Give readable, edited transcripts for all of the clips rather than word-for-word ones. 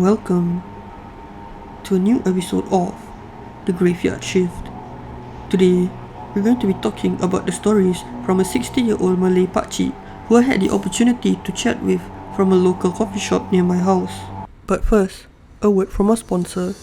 welcome to a new episode of The Graveyard Shift. Today, we're going to be talking about the stories from a 60-year-old Malay pakcik who I had the opportunity to chat with from a local coffee shop near my house. But first, a word from our sponsor.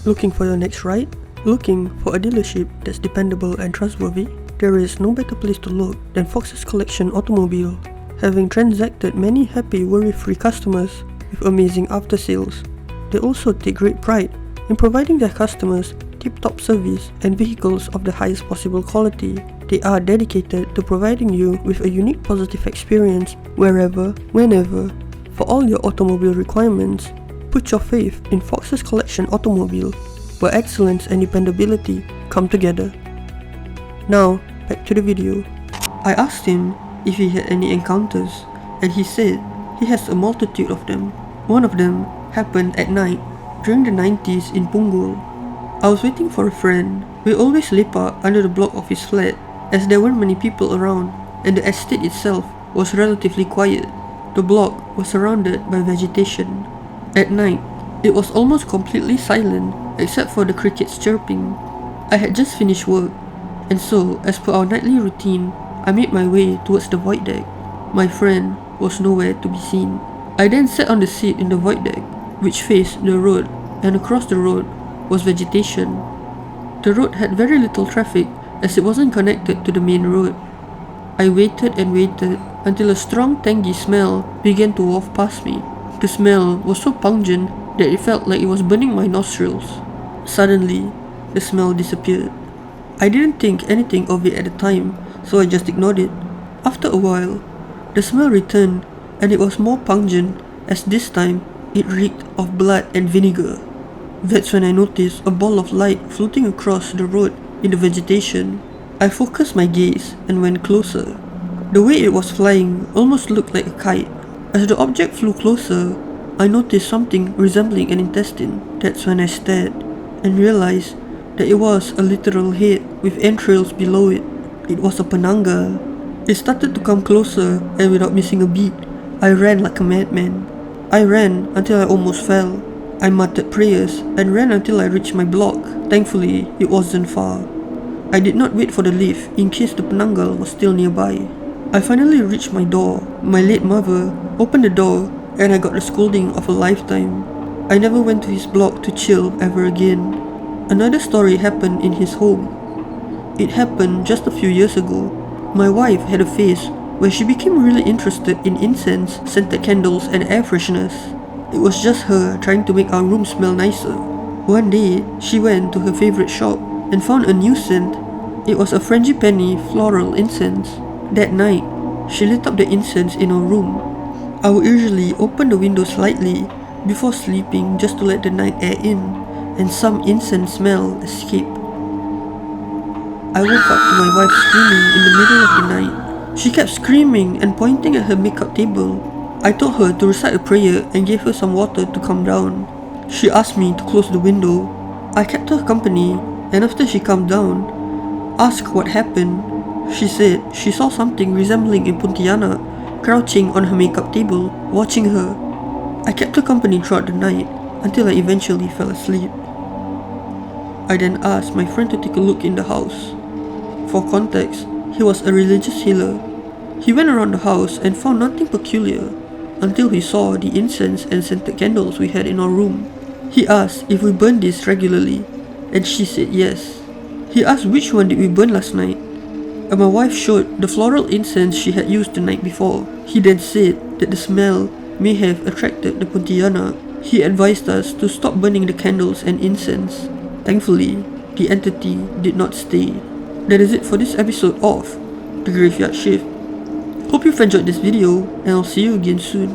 Looking for your next ride? Looking for a dealership that's dependable and trustworthy? There is no better place to look than Fox's Collection Automobile. Having transacted many happy worry-free customers with amazing after-sales, they also take great pride in providing their customers tip-top service and vehicles of the highest possible quality. They are dedicated to providing you with a unique positive experience wherever, whenever. For all your automobile requirements, put your faith in Fox's Collection Automobile, where excellence and dependability come together. Now, back to the video. I asked him if he had any encounters, and he said he has a multitude of them. One of them happened at night during the 90s in Punggol. I was waiting for a friend. We always lepak under the block of his flat as there weren't many people around and the estate itself was relatively quiet. The block was surrounded by vegetation. At night, it was almost completely silent except for the crickets chirping. I had just finished work, and so as per our nightly routine, I made my way towards the void deck. My friend was nowhere to be seen. I then sat on the seat in the void deck, which faced the road, and across the road was vegetation. The road had very little traffic as it wasn't connected to the main road. I waited and waited until a strong tangy smell began to waft past me. The smell was so pungent that it felt like it was burning my nostrils. Suddenly, the smell disappeared. I didn't think anything of it at the time, so I just ignored it. After a while, the smell returned, and it was more pungent as this time it reeked of blood and vinegar. That's when I noticed a ball of light floating across the road in the vegetation. I focused my gaze and went closer. The way it was flying almost looked like a kite. As the object flew closer, I noticed something resembling an intestine. That's when I stared and realized that it was a literal head with entrails below it. It was a Penanggal. It started to come closer, and without missing a beat, I ran like a madman. I ran until I almost fell. I muttered prayers and ran until I reached my block. Thankfully, it wasn't far. I did not wait for the lift in case the Penanggal was still nearby. I finally reached my door. My late mother opened the door, and I got the scolding of a lifetime. I never went to his block to chill ever again. Another story happened in his home. It happened just a few years ago. My wife had a phase where she became really interested in incense, scented candles, and air fresheners. It was just her trying to make our room smell nicer. One day, she went to her favorite shop and found a new scent. It was a frangipani floral incense. That night, she lit up the incense in our room. I would usually open the window slightly before sleeping just to let the night air in, and some incense smell escape. I woke up to my wife screaming in the middle of the night. She kept screaming and pointing at her makeup table. I told her to recite a prayer and gave her some water to calm down. She asked me to close the window. I kept her company, and after she calmed down, asked what happened. She said she saw something resembling a Pontianak crouching on her makeup table, watching her. I kept her company throughout the night until I eventually fell asleep. I then asked my friend to take a look in the house. For context, he was a religious healer. He went around the house and found nothing peculiar until he saw the incense and scented candles we had in our room. He asked if we burned this regularly, and she said yes. He asked which one did we burn last night, and my wife showed the floral incense she had used the night before. He then said that the smell may have attracted the Pontianak. He advised us to stop burning the candles and incense. Thankfully, the entity did not stay. That is it for this episode of The Graveyard Shift. Hope you've enjoyed this video, and I'll see you again soon.